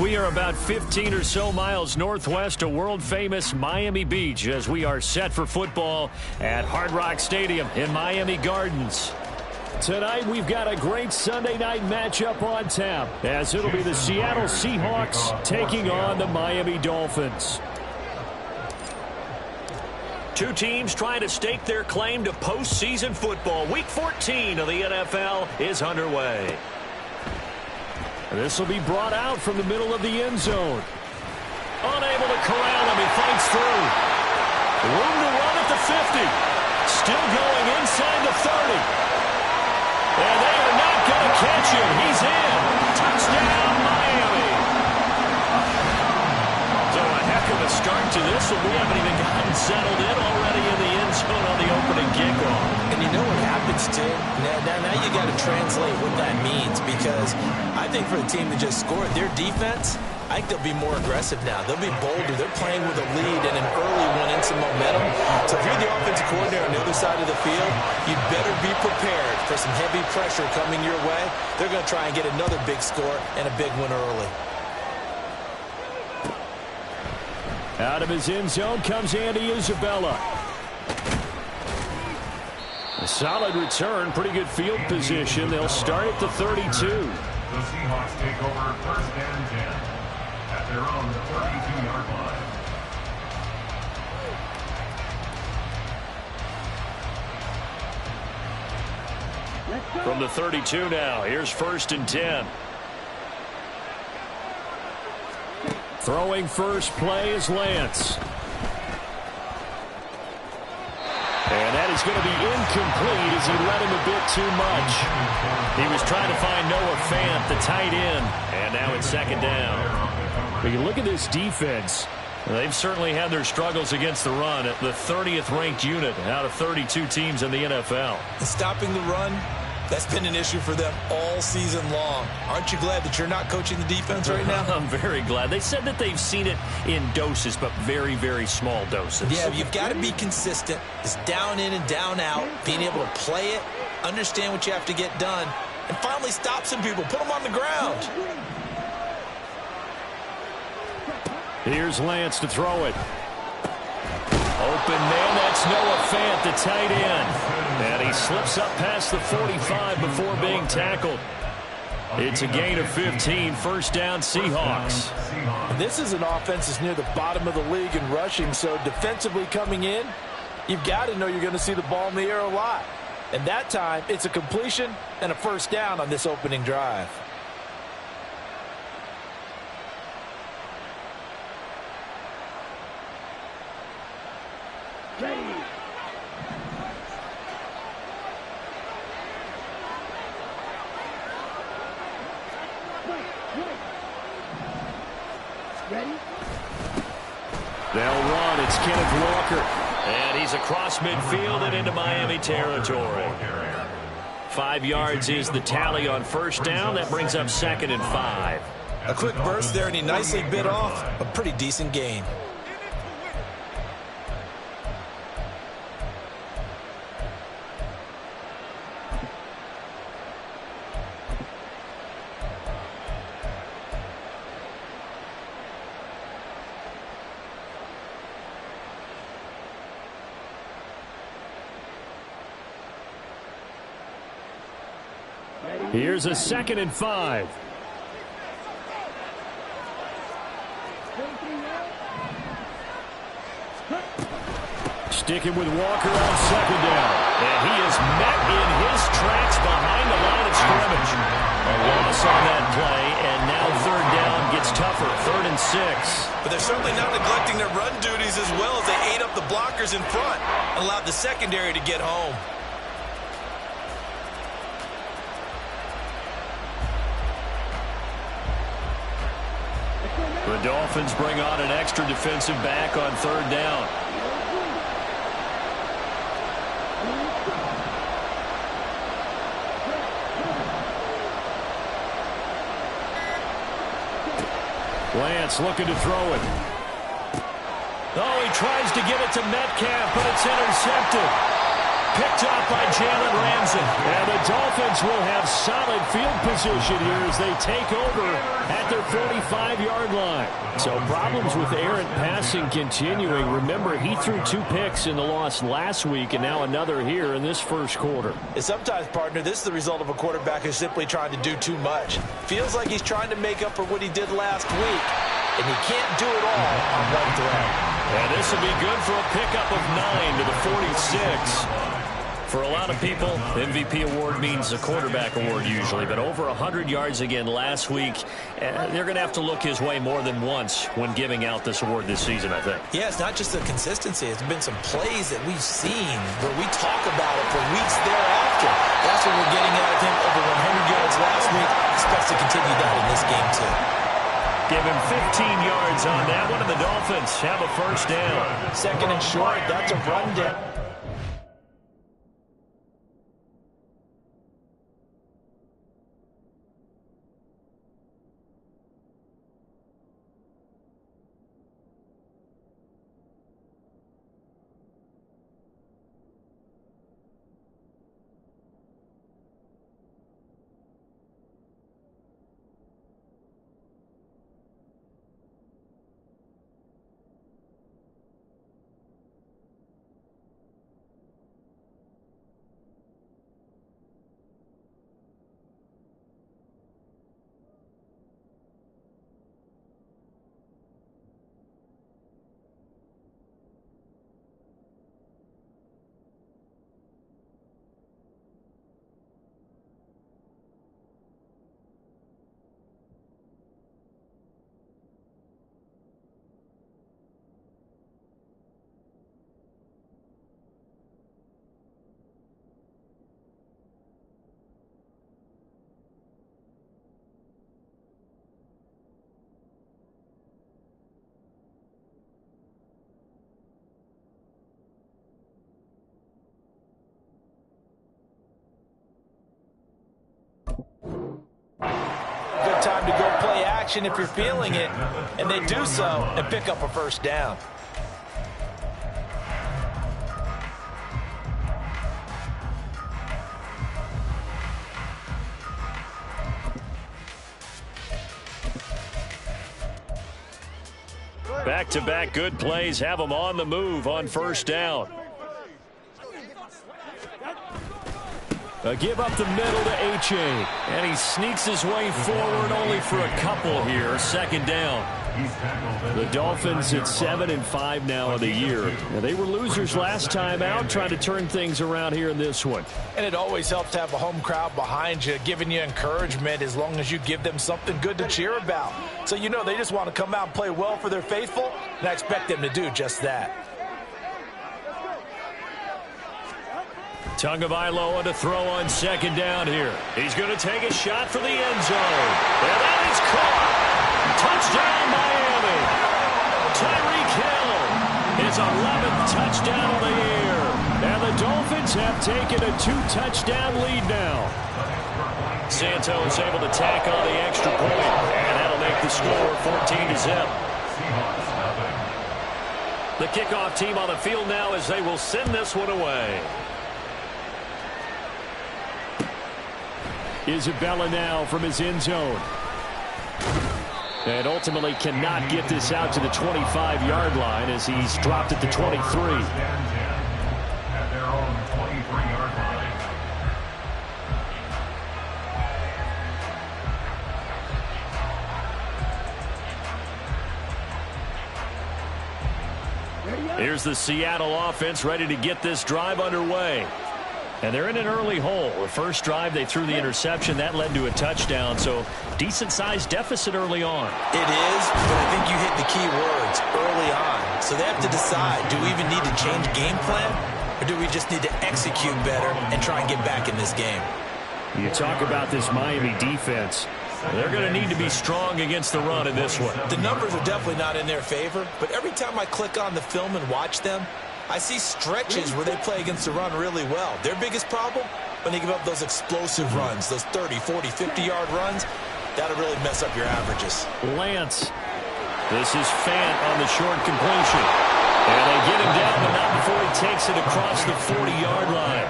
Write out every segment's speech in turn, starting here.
We are about 15 or so miles northwest of world-famous Miami Beach as we are set for football at Hard Rock Stadium in Miami Gardens. Tonight, we've got a great Sunday night matchup on tap as it'll be the Seattle Seahawks taking on the Miami Dolphins. Two teams trying to stake their claim to postseason football. Week 14 of the NFL is underway. This will be brought out from the middle of the end zone. Unable to corral him. He fights through. Room to run at the 50. Still going inside the 30. And they are not going to catch him. He's in. Touchdown, Miami. So a heck of a start to this one. We haven't even gotten settled in already in the end zone on the opening kickoff. And you know what happens, too? Now you got to translate what that means, because I think for the team to just score their defense, I think they'll be more aggressive now. They'll be bolder. They're playing with a lead and an early one and some momentum. So if you're the offensive coordinator on the other side of the field, you better be prepared for some heavy pressure coming your way. They're going to try and get another big score and a big one early. Out of his end zone comes Andy Isabella. A solid return, pretty good field position. They'll start at the 32. The Seahawks take over first and 10 at their own 32-yard line. From the 32 now, here's first and 10. Throwing first play is Lance. And that is going to be incomplete as he let him a bit too much. He was trying to find Noah Fant, the tight end. And now it's second down. But you look at this defense. They've certainly had their struggles against the run at the 30th ranked unit out of 32 teams in the NFL. Stopping the run, that's been an issue for them all season long. Aren't you glad that you're not coaching the defense right now? I'm very glad. They said that they've seen it in doses, but very, very small doses. Yeah, you've got to be consistent. It's down in and down out, being able to play it, understand what you have to get done, and finally stop some people, put them on the ground. Here's Lance to throw it. Open man, that's Noah Fant, the tight end. And he slips up past the 45 before being tackled. It's a gain of 15, first down Seahawks. And this is an offense that's near the bottom of the league in rushing, so defensively coming in, you've got to know you're going to see the ball in the air a lot. And that time, it's a completion and a first down on this opening drive. They'll run. It's Kenneth Walker. And he's across midfield and into Miami territory. 5 yards is the tally on first down. That brings up second and 5. A quick burst there, and he nicely bit off a pretty decent gain. Here's a second and 5. Sticking with Walker on second down. And he is met in his tracks behind the line of scrimmage. A loss on that play, and now third down gets tougher, 3rd and 6. But they're certainly not neglecting their run duties as well as they ate up the blockers in front and allowed the secondary to get home. The Dolphins bring on an extra defensive back on third down. Lance looking to throw it. Oh, he tries to get it to Metcalf, but it's intercepted. picked off by Jalen Ramsey. And the Dolphins will have solid field position here as they take over at their 45-yard line. So problems with errant passing continuing. Remember, he threw 2 picks in the loss last week and now another here in this first quarter. And sometimes, partner, this is the result of a quarterback who's simply trying to do too much. Feels like he's trying to make up for what he did last week, and he can't do it all on one throw. And this will be good for a pickup of 9 to the 46. For a lot of people, MVP award means a quarterback award usually, but over 100 yards again last week. They're going to have to look his way more than once when giving out this award this season, I think. Yeah, it's not just the consistency. It's been some plays that we've seen where we talk about it for weeks thereafter. That's what we're getting out of him, over 100 yards last week. Expects to continue that in this game, too. Give him 15 yards on that one, and the Dolphins have a first down. Second and short, that's a run down. Good time to go play action if you're feeling it, and they do so and pick up a first down. Back-to-back good plays have them on the move on first down. A give up the middle to H.A. And he sneaks his way forward only for a couple here. Second down. The Dolphins at 7-5 now of the year. Now, they were losers last time out, trying to turn things around here in this one. And it always helps to have a home crowd behind you, giving you encouragement as long as you give them something good to cheer about. So you know they just want to come out and play well for their faithful, and I expect them to do just that. Tagovailoa to throw on second down here. He's going to take a shot for the end zone. And that is caught. Touchdown, Miami. Tyreek Hill, his 11th touchdown of the year. And the Dolphins have taken a 2-touchdown lead now. Santos able to tack on the extra point, and that'll make the score 14-0. The kickoff team on the field now as they will send this one away. Isabella now from his end zone. And ultimately cannot get this out to the 25-yard line as he's dropped at the 23. At their own 23-yard line. Here's the Seattle offense ready to get this drive underway. And they're in an early hole. The first drive, they threw the interception. That led to a touchdown. So decent-sized deficit early on. It is, but I think you hit the key words, early on. So they have to decide, do we even need to change game plan? Or do we just need to execute better and try and get back in this game? You talk about this Miami defense. They're going to need to be strong against the run in this one. The numbers are definitely not in their favor, but every time I click on the film and watch them, I see stretches where they play against the run really well. Their biggest problem, when they give up those explosive runs, those 30, 40, 50-yard runs, that'll really mess up your averages. Lance. This is Fant on the short completion. And they get him down, but not before he takes it across the 40-yard line.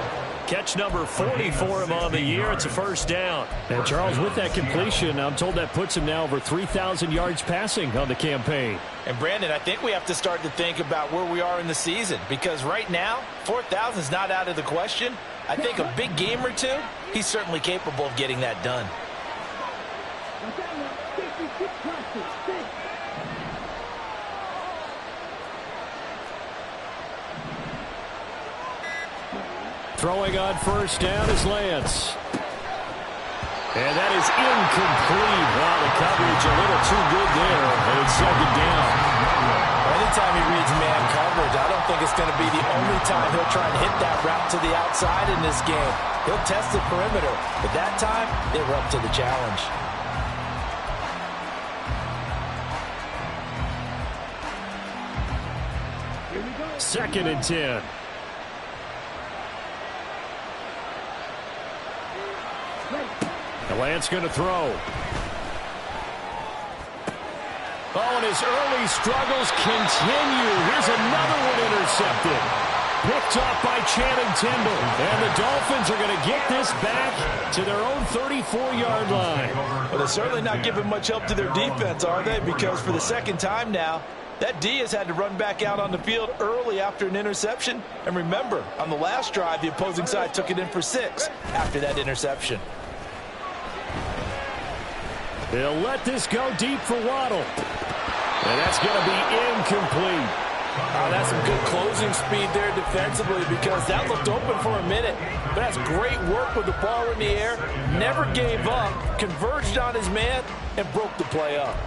Catch number 40 for him on the year. It's a first down. And Charles, with that completion, I'm told that puts him now over 3,000 yards passing on the campaign. And Brandon, I think we have to start to think about where we are in the season, because right now 4,000 is not out of the question. I think a big game or two, he's certainly capable of getting that done. Throwing on first down is Lance. And that is incomplete. Wow, the coverage a little too good there. And it's second down. Anytime he reads man coverage, I don't think it's going to be the only time he'll try and hit that route to the outside in this game. He'll test the perimeter, but that time, they were up to the challenge. Second and 10. Lance going to throw. Oh, and his early struggles continue. Here's another one intercepted. Picked off by Channing Tindall. And the Dolphins are going to get this back to their own 34-yard line. Well, they're certainly not giving much help to their defense, are they? Because for the second time now, that D has had to run back out on the field early after an interception. And remember, on the last drive, the opposing side took it in for 6 after that interception. They'll let this go deep for Waddle. And that's going to be incomplete. Oh, that's some good closing speed there defensively, because that looked open for a minute. But that's great work with the ball in the air. Never gave up, converged on his man, and broke the play up.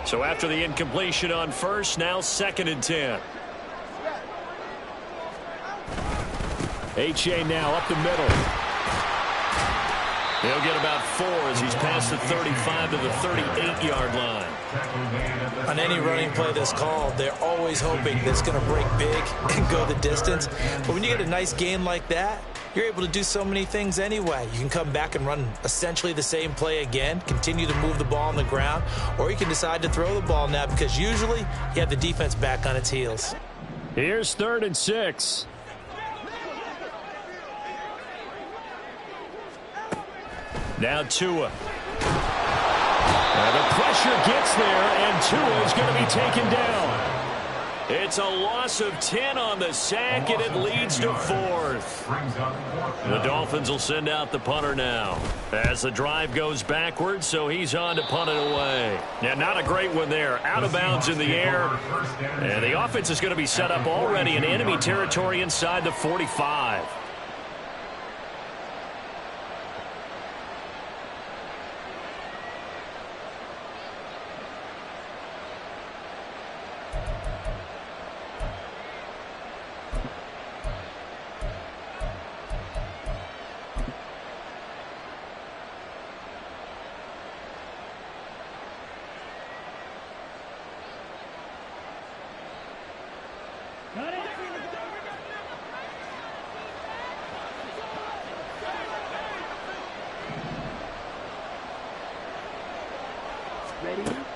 So after the incompletion on first, now second and 10. H.A. now up the middle. He'll get about 4 as he's past the 35 to the 38-yard line. On any running play that's called, they're always hoping that it's going to break big and go the distance. But when you get a nice gain like that, you're able to do so many things anyway. You can come back and run essentially the same play again, continue to move the ball on the ground, or you can decide to throw the ball now, because usually you have the defense back on its heels. Here's 3rd and 6. Now Tua. The pressure gets there, and Tua is going to be taken down. It's a loss of 10 on the sack, and it leads to 4th. The Dolphins will send out the punter now as the drive goes backwards, so he's on to punt it away. Yeah, not a great one there. Out of bounds in the air, and the offense is going to be set up already in enemy territory inside the 45.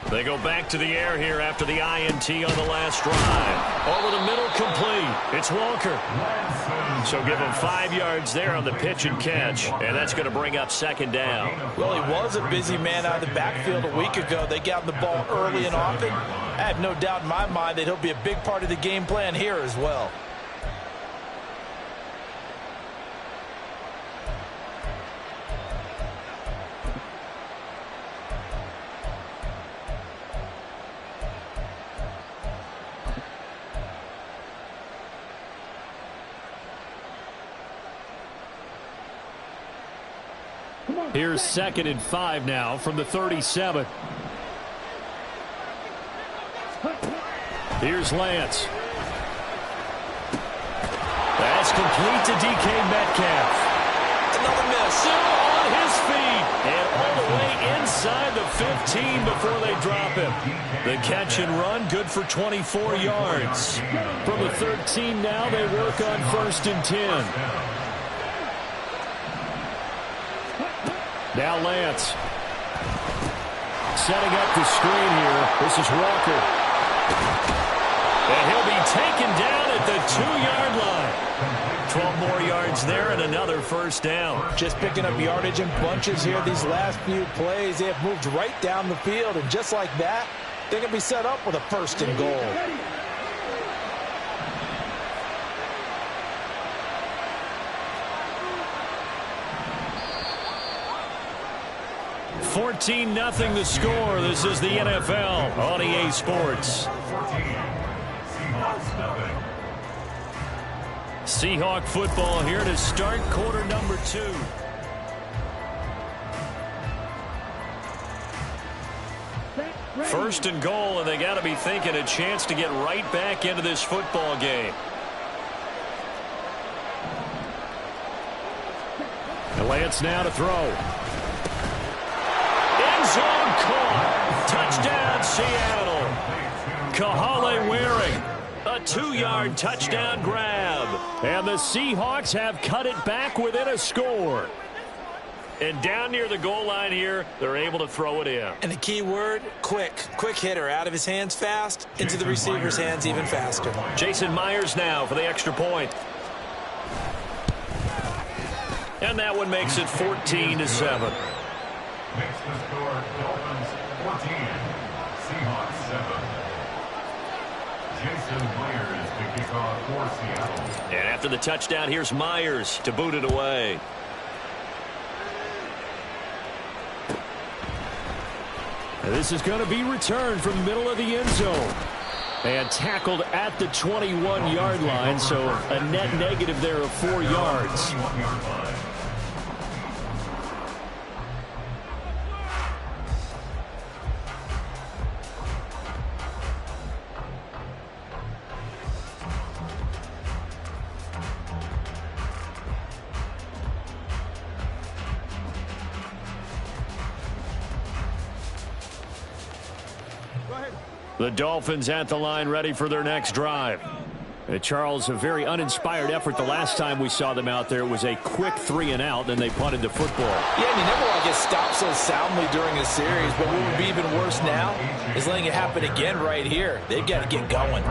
They go back to the air here after the INT on the last drive. Over the middle, complete. It's Walker. So give him 5 yards there on the pitch and catch, and that's going to bring up second down. Well, he was a busy man out of the backfield a week ago. They got him the ball early and often. I have no doubt in my mind that he'll be a big part of the game plan here as well. Here's 2nd and 5 now from the 37. Here's Lance. That's complete to DK Metcalf. Another miss. Still on his feet. And all the way inside the 15 before they drop him. The catch and run, good for 24 yards. From the 13 now, they work on 1st and 10. Now Lance. setting up the screen here. This is Walker. And he'll be taken down at the 2-yard line. 12 more yards there and another first down. Just picking up yardage in bunches here these last few plays. They have moved right down the field, and just like that, they're going to be set up with a first and goal. $14-0 the score. This is the NFL on EA Sports. Seahawk football here to start quarter number 2. First and goal, and they got to be thinking a chance to get right back into this football game. And Lance now to throw. End zone caught. Touchdown, Seattle. Kahale Waring. A 2-yard touchdown grab. And the Seahawks have cut it back within a score. And down near the goal line here, they're able to throw it in. And the key word, quick. Quick hitter. Out of his hands fast, into the receiver's hands even faster. Jason Myers now for the extra point. And that one makes it 14-7. Makes the score Dolphins 14, Seahawks 7. Jason Myers to kick off for Seattle. And after the touchdown, here's Myers to boot it away. And this is going to be returned from the middle of the end zone. And tackled at the 21-yard line, so a net negative there of 4 yards. 21-yard line. The Dolphins at the line ready for their next drive. Charles, a very uninspired effort the last time we saw them out there. It was a quick 3-and-out, then they punted the football. Yeah, and you never want to get stopped so soundly during a series, but what would be even worse now is letting it happen again right here. They've got to get going.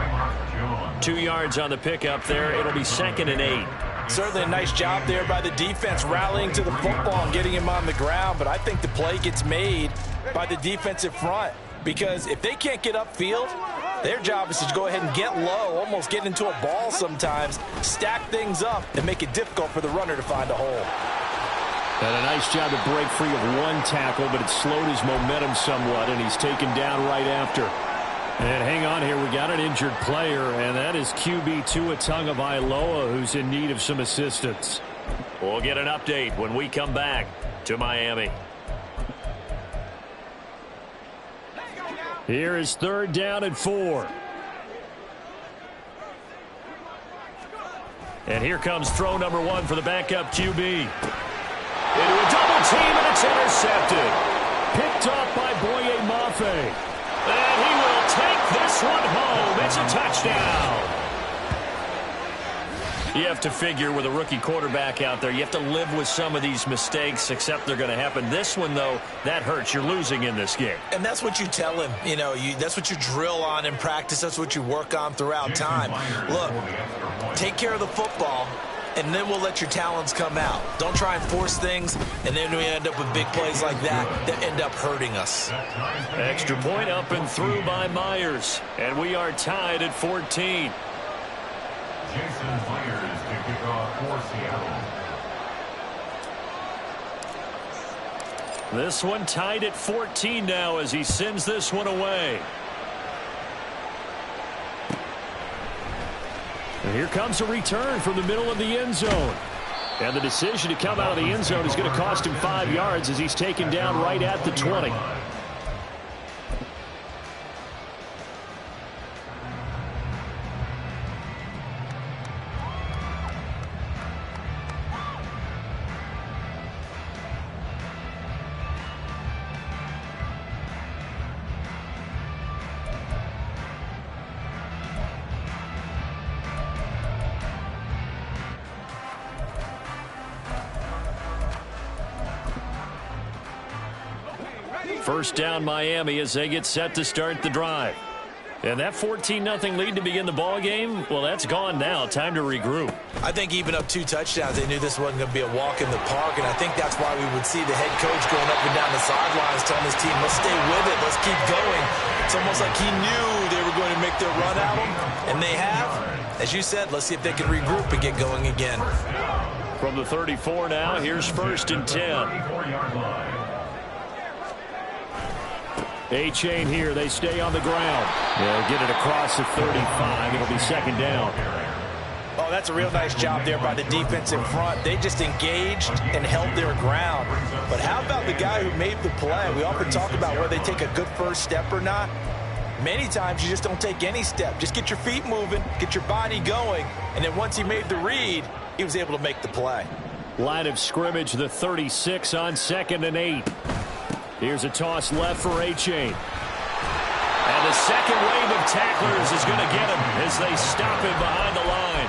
2 yards on the pickup there. It'll be 2nd and 8. Certainly a nice job there by the defense rallying to the football and getting him on the ground, but I think the play gets made by the defensive front. Because if they can't get upfield, their job is to go ahead and get low, almost get into a ball sometimes, stack things up, and make it difficult for the runner to find a hole. And a nice job to break free of one tackle, but it slowed his momentum somewhat, and he's taken down right after. And hang on here, we got an injured player, and that is QB Tua Tagovailoa, who's in need of some assistance. We'll get an update when we come back to Miami. Here is 3rd down and 4. And here comes throw number 1 for the backup QB. Into a double team, and it's intercepted. Picked off by Boye Mafe. And he will take this one home. It's a touchdown. You have to figure with a rookie quarterback out there, you have to live with some of these mistakes, except they're going to happen. This one, though, that hurts. You're losing in this game. And that's what you tell him. You know, that's what you drill on in practice. That's what you work on throughout time. Look, take care of the football, and then we'll let your talents come out. Don't try and force things, and then we end up with big plays like that end up hurting us. Extra point up and through by Myers. And we are tied at 14. Jason Myers to kick off for Seattle. This one tied at 14 now as he sends this one away. And here comes a return from the middle of the end zone. And the decision to come out of the end zone is going to cost him 5 yards as he's taken down right at the 20. First down Miami as they get set to start the drive. And that 14-0 lead to begin the ball game, well, that's gone now. Time to regroup. I think even up 2 touchdowns, they knew this wasn't going to be a walk in the park, and I think that's why we would see the head coach going up and down the sidelines telling his team, let's stay with it, let's keep going. It's almost like he knew they were going to make their run at him, and they have. As you said, let's see if they can regroup and get going again. From the 34 now, here's 1st and 10. A-chain here. They stay on the ground. They'll get it across the 35. It'll be 2nd down. Oh, that's a real nice job there by the defense in front. They just engaged and held their ground. But how about the guy who made the play? We often talk about whether they take a good first step or not. Many times you just don't take any step. Just get your feet moving, get your body going, and then once he made the read, he was able to make the play. Line of scrimmage, the 36 on 2nd and 8. Here's a toss left for A-chain. And the second wave of tacklers is going to get him as they stop him behind the line.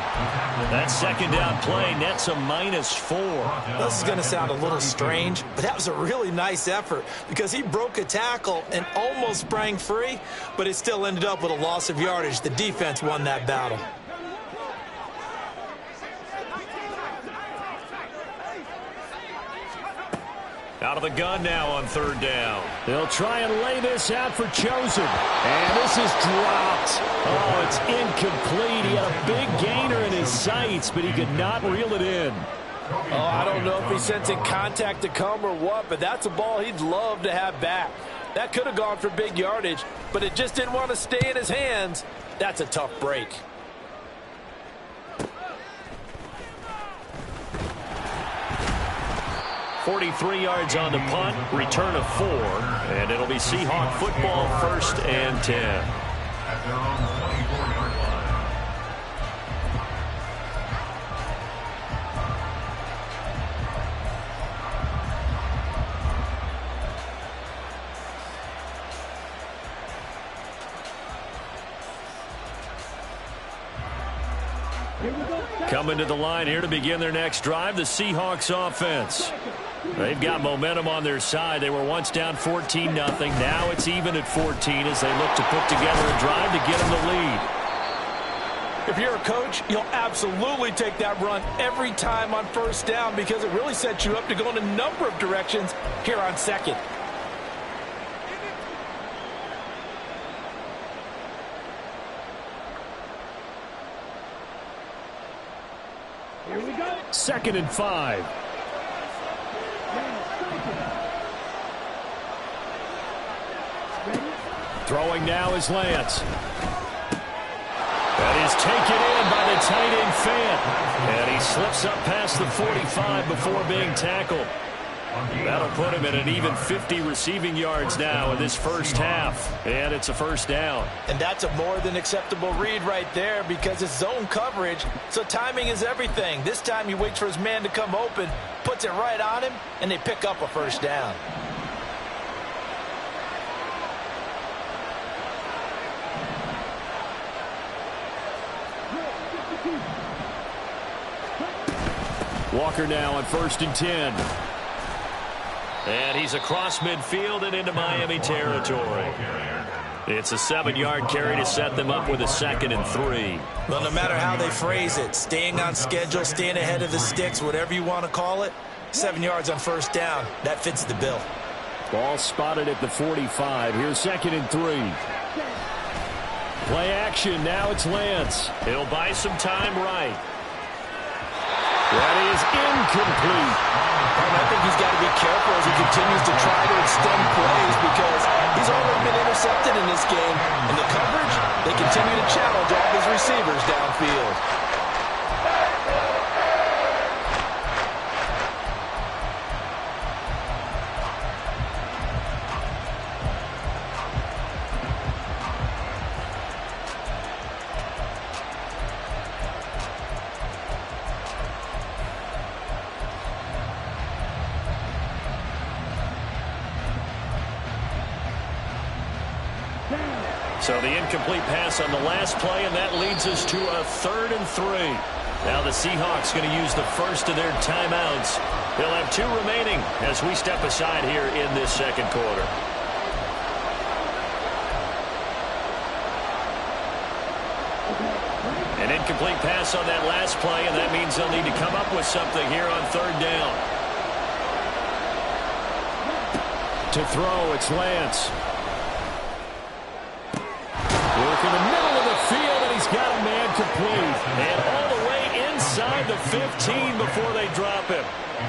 That 2nd down play nets a -4. This is going to sound a little strange, but that was a really nice effort because he broke a tackle and almost sprang free, but it still ended up with a loss of yardage. The defense won that battle. Out of the gun now on 3rd down. They'll try and lay this out for Chosen. And this is dropped. Oh, it's incomplete. He had a big gainer in his sights, but he could not reel it in. Oh, I don't know if he's sensing contact to come or what, but that's a ball he'd love to have back. That could have gone for big yardage, but it just didn't want to stay in his hands. That's a tough break. 43 yards on the punt, return of 4, and it'll be Seahawk football, 1st and 10. At their own 24-yard line. Coming to the line here to begin their next drive, the Seahawks offense. They've got momentum on their side. They were once down 14-0. Now it's even at 14 as they look to put together a drive to get them the lead. If you're a coach, you'll absolutely take that run every time on 1st down because it really sets you up to go in a number of directions here on 2nd. Here we go. 2nd and 5. Throwing now is Lance. That is taken in by the tight end Fant. And he slips up past the 45 before being tackled. That'll put him at an even 50 receiving yards now in this 1st half. And it's a 1st down. And that's a more than acceptable read right there because it's zone coverage, so timing is everything. This time he waits for his man to come open, puts it right on him, and they pick up a 1st down. Walker now on 1st and 10. And he's across midfield and into Miami territory. It's a 7-yard carry to set them up with a 2nd and 3. Well, no matter how they phrase it, staying on schedule, staying ahead of the sticks, whatever you want to call it, 7 yards on 1st down, that fits the bill. Ball spotted at the 45. Here's 2nd and 3. Play action. Now it's Lance. He'll buy some time right. That is incomplete. And I think he's got to be careful as he continues to try to extend plays because he's already been intercepted in this game. And the coverage, they continue to challenge all his receivers downfield. So the incomplete pass on the last play, and that leads us to a 3rd and 3. Now the Seahawks going to use the first of their timeouts. They'll have 2 remaining as we step aside here in this 2nd quarter. An incomplete pass on that last play, and that means they'll need to come up with something here on third down. To throw, it's Lance. Work in the middle of the field, and he's got a man complete. And all the way inside the 15 before they drop him.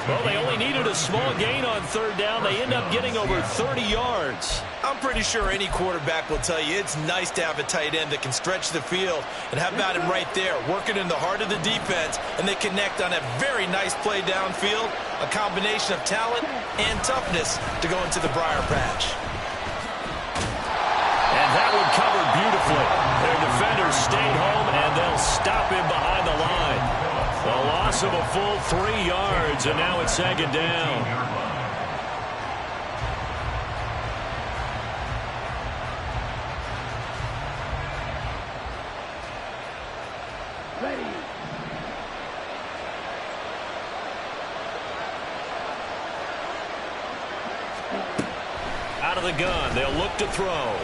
Well, they only needed a small gain on third down. They end up getting over 30 yards. I'm pretty sure any quarterback will tell you it's nice to have a tight end that can stretch the field. And how about him right there, working in the heart of the defense, and they connect on a very nice play downfield, a combination of talent and toughness to go into the briar patch. And that one covered beautifully. Their defenders stayed home, and they'll stop him behind the line. A loss of a full 3 yards, and now it's second down. Out of the gun, they'll look to throw.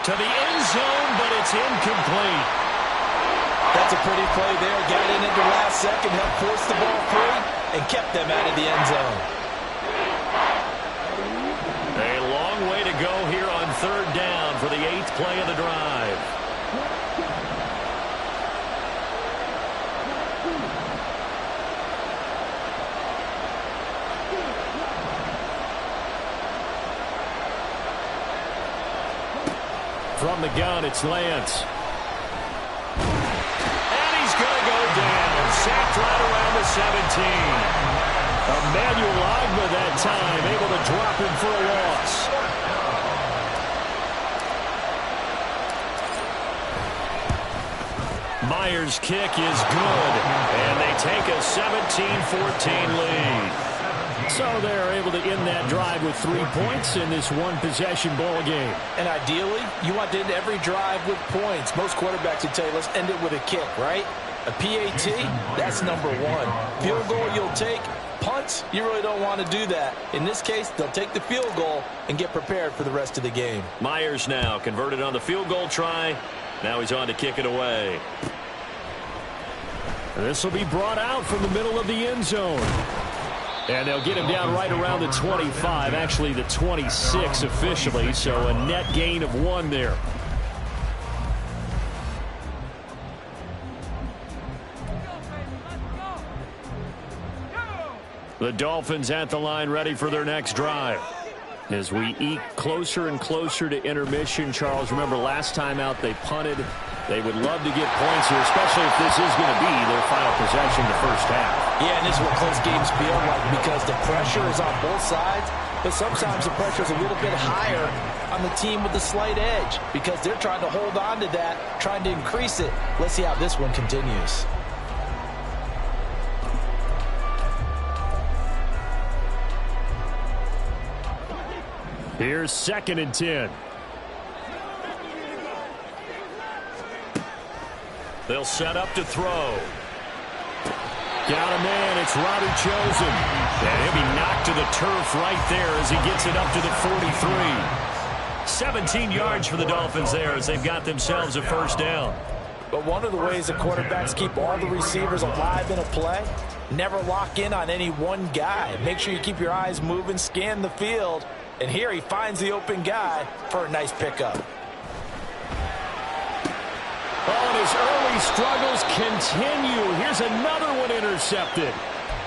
To the end zone, but it's incomplete. That's a pretty play there. Got in at the last second, helped force the ball free, and kept them out of the end zone. A long way to go here on third down for the 8th play of the drive. From the gun, it's Lance. Sacked right around the 17. Emmanuel Agba that time, able to drop him for a loss. Myers' kick is good, and they take a 17-14 lead. So they're able to end that drive with 3 points in this one-possession ball game. And ideally, you want to end every drive with points. Most quarterbacks would tell you, let's end it with a kick, right? A PAT, that's number 1. Field goal you'll take. Punts, you really don't want to do that. In this case, they'll take the field goal and get prepared for the rest of the game. Myers now converted on the field goal try. Now he's on to kick it away. This will be brought out from the middle of the end zone. And they'll get him down right around the 25, actually the 26 officially, so a net gain of 1 there. The Dolphins at the line, ready for their next drive. As we eke closer and closer to intermission, Charles, remember last time out they punted. They would love to get points here, especially if this is going to be their final possession the first half. Yeah, and this is what close games feel like because the pressure is on both sides, but sometimes the pressure is a little bit higher on the team with the slight edge because they're trying to hold on to that, trying to increase it. Let's see how this one continues. Here's 2nd and 10. They'll set up to throw. Got a man, it's Robert Chosen. And he'll be knocked to the turf right there as he gets it up to the 43. 17 yards for the Dolphins there as they've got themselves a first down. But one of the ways the quarterbacks keep all the receivers alive in a play, never lock in on any one guy. Make sure you keep your eyes moving, scan the field. And here he finds the open guy for a nice pickup. Oh, and his early struggles continue. Here's another one intercepted.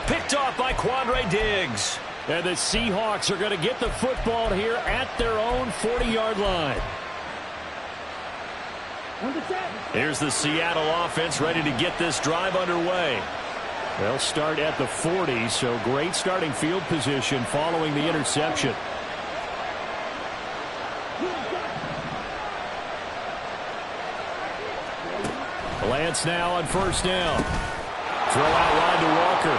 Picked off by Quandre Diggs. And the Seahawks are going to get the football here at their own 40-yard line. Here's the Seattle offense ready to get this drive underway. They'll start at the 40, so great starting field position following the interception. Lance now on first down. Throw out wide to Walker.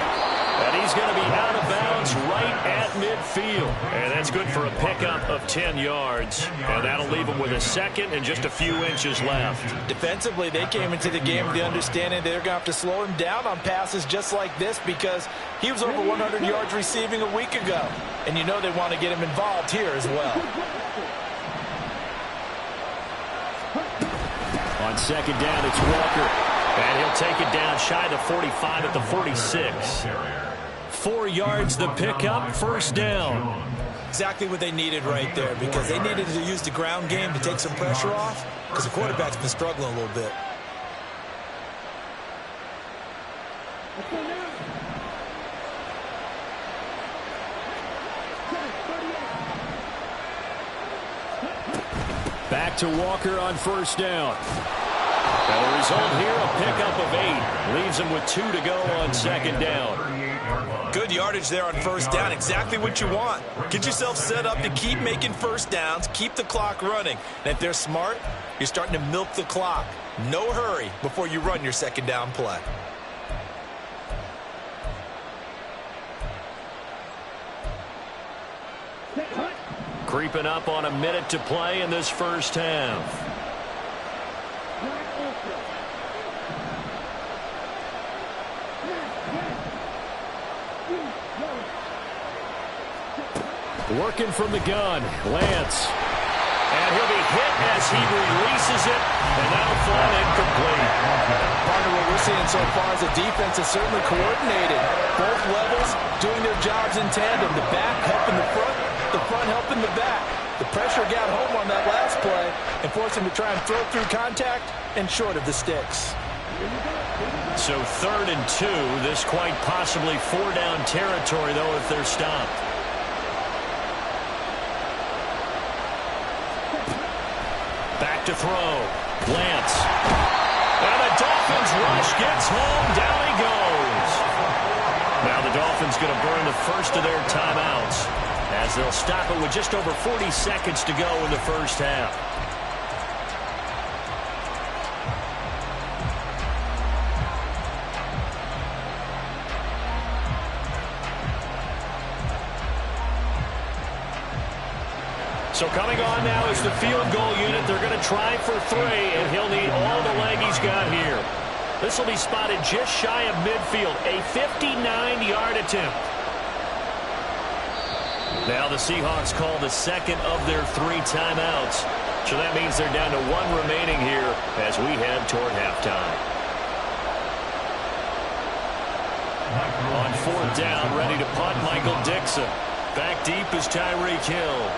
And he's going to be out of bounds right at midfield. And that's good for a pickup of 10 yards. And that'll leave him with a second and just a few inches left. Defensively, they came into the game with the understanding they're going to have to slow him down on passes just like this because he was over 100 yards receiving a week ago. And you know they want to get him involved here as well. On On second down, it's Walker. And he'll take it down shy of the 45 at the 46. 4 yards the pickup, first down. Exactly what they needed right there, because they needed to use the ground game to take some pressure off, because the quarterback's been struggling a little bit. Back to Walker on first down. And the result here, a pickup of 8. Leaves him with 2 to go on second down. Good yardage there on first down. Exactly what you want. Get yourself set up to keep making first downs, keep the clock running. And if they're smart, you're starting to milk the clock. No hurry before you run your second down play. Creeping up on a minute to play in this first half. Working from the gun, Lance. And he'll be hit as he releases it, and that'll fall incomplete. Partner, what we're seeing so far is the defense is certainly coordinated. Both levels doing their jobs in tandem. The back helping the front helping the back. The pressure got home on that last play and forced him to try and throw through contact and short of the sticks. So 3rd and 2. This quite possibly 4-down territory, though, if they're stopped. Back to throw. Lance. And the Dolphins rush gets home. Down he goes. Now the Dolphins going to burn the first of their timeouts, as they'll stop it with just over 40 seconds to go in the first half. So coming on now is the field goal unit. They're going to try for 3, and he'll need all the leg he's got here. This will be spotted just shy of midfield, a 59-yard attempt. Now the Seahawks call the second of their 3 timeouts. So that means they're down to 1 remaining here as we head toward halftime. On 4th down, ready to punt, Michael Dixon. Back deep is Tyreek Hill.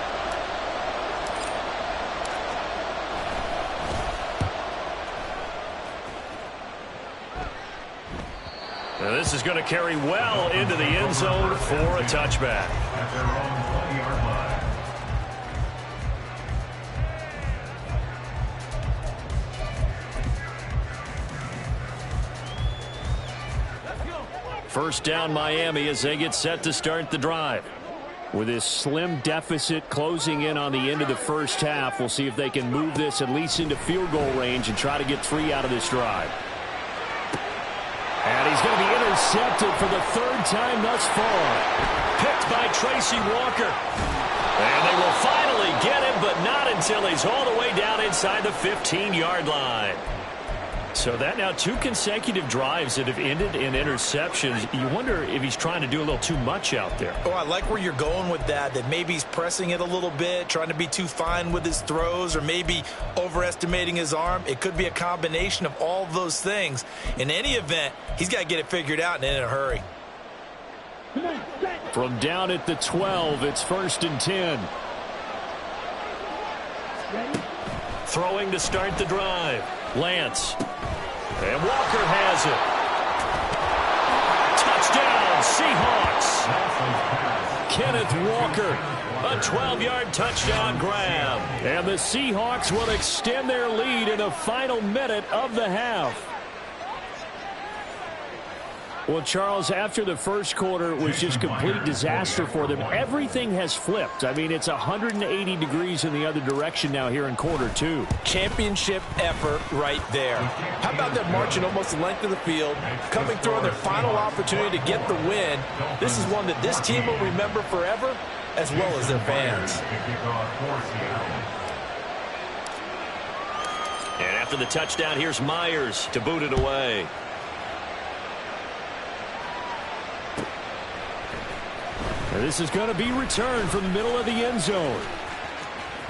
Now this is going to carry well into the end zone for a touchback. At their own 20-yard line. First down Miami as they get set to start the drive. With this slim deficit closing in on the end of the first half, we'll see if they can move this at least into field goal range and try to get 3 out of this drive. And he's going to be intercepted for the 3rd time thus far. Picked by Tracy Walker. And they will finally get him, but not until he's all the way down inside the 15-yard line. So that now 2 consecutive drives that have ended in interceptions. You wonder if he's trying to do a little too much out there. Oh, I like where you're going with that maybe he's pressing it a little bit, trying to be too fine with his throws, or maybe overestimating his arm. It could be a combination of all of those things. In any event, he's got to get it figured out and in a hurry. From down at the 12, it's 1st and 10. Throwing to start the drive. Lance. And Walker has it. Touchdown, Seahawks. Kenneth Walker, a 12-yard touchdown grab. And the Seahawks will extend their lead in the final minute of the half. Well, Charles, after the first quarter was just complete disaster for them, everything has flipped. I mean, it's 180 degrees in the other direction now here in quarter 2. Championship effort right there. How about them marching almost the length of the field, coming through on their final opportunity to get the win? This is one that this team will remember forever, as well as their fans. And after the touchdown, here's Myers to boot it away. And this is going to be returned from the middle of the end zone.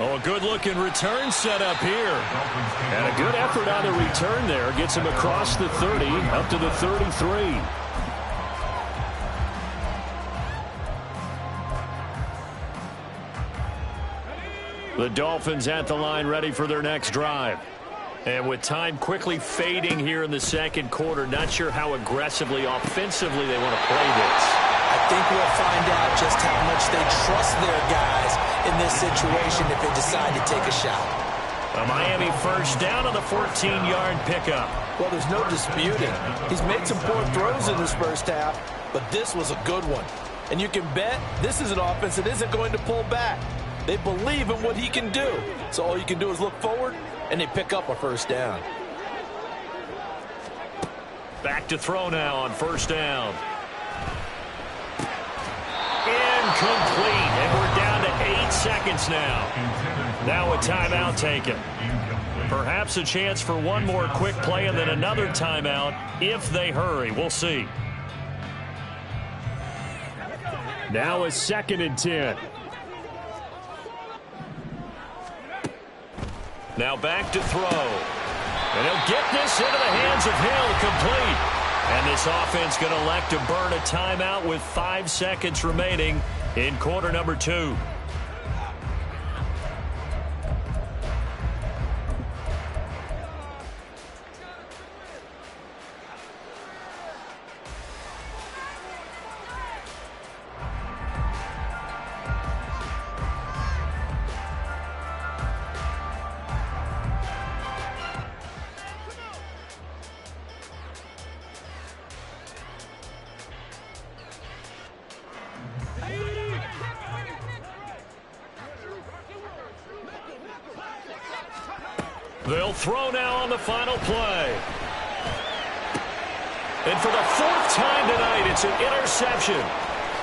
Oh, a good-looking return set up here. And a good effort on the return there. Gets him across the 30, up to the 33. The Dolphins at the line, ready for their next drive. And with time quickly fading here in the second quarter, not sure how aggressively, offensively they want to play this. I think we'll find out just how much they trust their guys in this situation if they decide to take a shot. A Miami first down on the 14-yard pickup. Well, there's no disputing. He's made some poor throws in this first half, but this was a good one. And you can bet this is an offense that isn't going to pull back. They believe in what he can do. So all you can do is look forward, and they pick up a first down. Back to throw now on first down. Incomplete, and we're down to 8 seconds now. Now a timeout taken. Perhaps a chance for one more quick play and then another timeout if they hurry. We'll see. Now a 2nd and 10. Now back to throw. And he'll get this into the hands of Hill, complete. And this offense going to elect to burn a timeout with 5 seconds remaining in quarter number 2. They'll throw now on the final play. And for the 4th time tonight, it's an interception.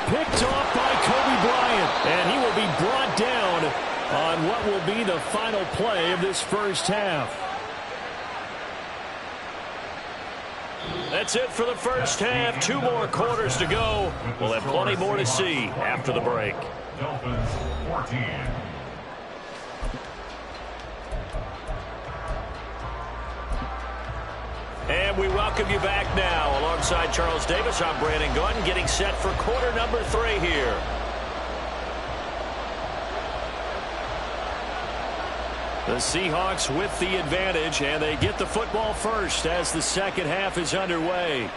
Picked off by Kobe Bryant. And he will be brought down on what will be the final play of this first half. That's it for the first half. 2 more quarters to go. We'll have plenty more to see after the break. Dolphins 14. And we welcome you back now. Alongside Charles Davis, I'm Brandon Gunn, getting set for quarter number 3 here. The Seahawks with the advantage, and they get the football first as the second half is underway.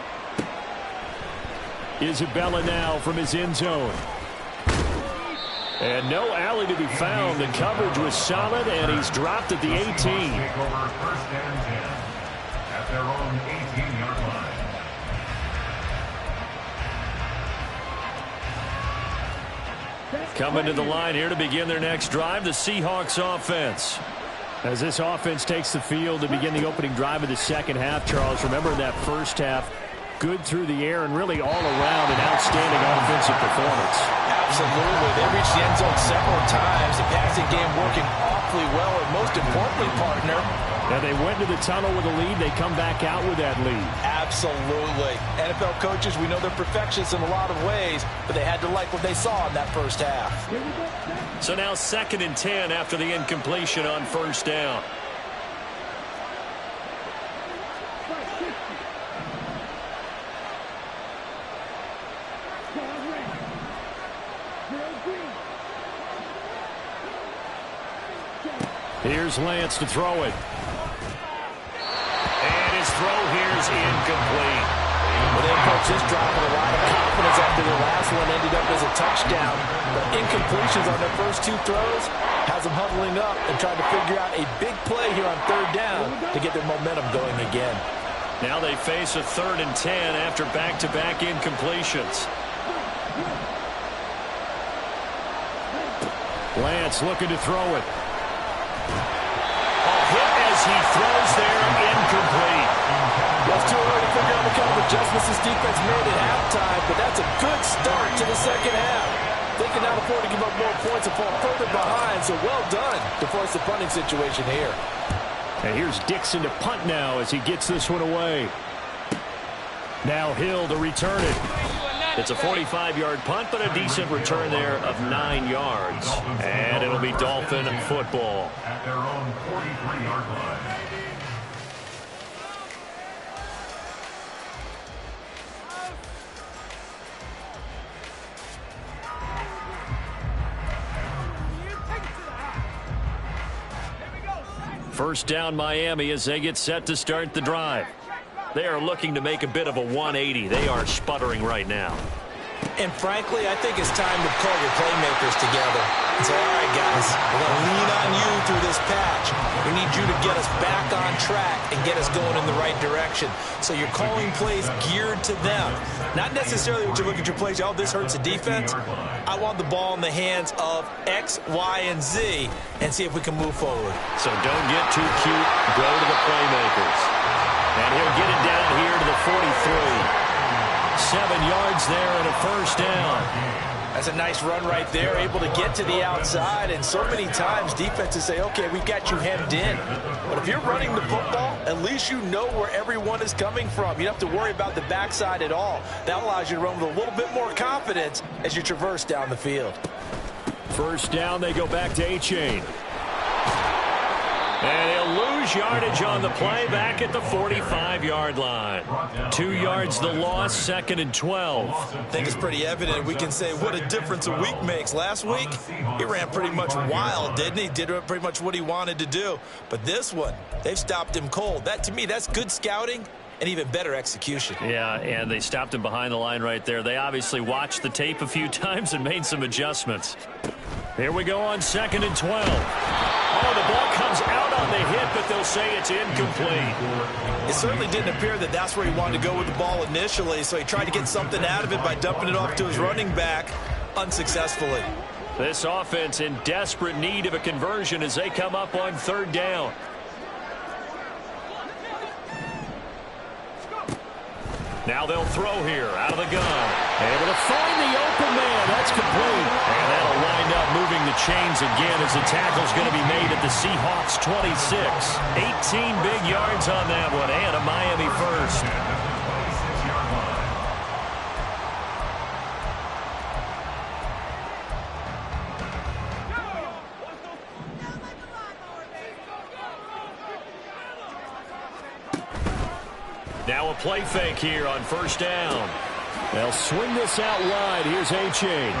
Isabella now from his end zone. And no alley to be found. The coverage was solid, and he's dropped at the 18. Take over first and 10 at their own 18-yard line. Coming to the line here to begin their next drive, the Seahawks offense. As this offense takes the field to begin the opening drive of the second half, Charles, remember that first half, good through the air and really all around an outstanding offensive performance. Absolutely. They reached the end zone several times. The passing game working awfully well, and most importantly, partner, now they went to the tunnel with a lead. They come back out with that lead. Absolutely. NFL coaches, we know they're perfectionists in a lot of ways, but they had to like what they saw in that first half. So now 2nd and 10 after the incompletion on first down. Here's Lance to throw it. And his throw here is incomplete. Well, they approached this drive with a lot of confidence after the last one ended up as a touchdown. But incompletions on their first 2 throws has them huddling up and trying to figure out a big play here on 3rd down to get their momentum going again. Now they face a 3rd and 10 after back-to-back incompletions. Lance looking to throw it. Hit as he throws there, incomplete. Well, it's too early to figure out what kind of adjustments this defense made at halftime, but that's a good start to the second half. They can now afford to give up more points and fall further behind, so well done to force the punting situation here. And here's Dixon to punt now as he gets this one away. Now Hill to return it. It's a 45-yard punt, but a decent return there of 9 yards. And it'll be Dolphin football. At their own 43-yard line. First down Miami as they get set to start the drive. They are looking to make a bit of a 180. They are sputtering right now. And frankly, I think it's time to call your playmakers together and say, all right, guys, we're going to lean on you through this patch. We need you to get us back on track and get us going in the right direction. So you're calling plays geared to them. Not necessarily what you look at your plays, oh, this hurts the defense. I want the ball in the hands of X, Y, and Z and see if we can move forward. So don't get too cute. Go to the playmakers. And he'll get it down here to the 43. 7 yards there and a first down. That's a nice run right there, able to get to the outside. And so many times defenses say, okay, we've got you hemmed in. But if you're running the football, at least you know where everyone is coming from. You don't have to worry about the backside at all. That allows you to run with a little bit more confidence as you traverse down the field. First down, they go back to A-Chain. And he'll lose yardage on the play back at the 45-yard line. 2 yards the loss, 2nd and 12. I think it's pretty evident. We can say what a difference a week makes. Last week, he ran pretty much wild, didn't he? Did pretty much what he wanted to do. But this one, they've stopped him cold. That, to me, that's good scouting and even better execution. Yeah, and they stopped him behind the line right there. They obviously watched the tape a few times and made some adjustments. Here we go on 2nd and 12. Oh, the ball comes out on the hit, but they'll say it's incomplete. It certainly didn't appear that that's where he wanted to go with the ball initially, so he tried to get something out of it by dumping it off to his running back unsuccessfully. This offense in desperate need of a conversion as they come up on 3rd down. Now they'll throw here out of the gun. Able to find the open man. That's complete. And that'll wind up moving the chains again as the tackle's going to be made at the Seahawks 26. 18 big yards on that one and a Miami first. Now a play fake here on 1st down. They'll swing this out wide. Here's A-Chain.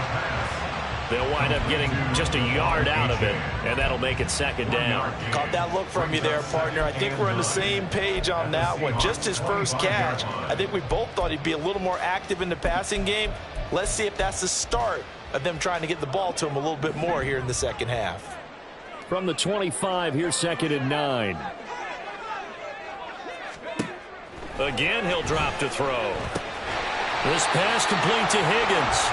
They'll wind up getting just a yard out of it, and that'll make it 2nd down. Caught that look from you there, partner. I think we're on the same page on that one. Just his first catch. I think we both thought he'd be a little more active in the passing game. Let's see if that's the start of them trying to get the ball to him a little bit more here in the second half. From the 25, here's 2nd and 9. Again, he'll drop to throw. This pass complete to Higgins.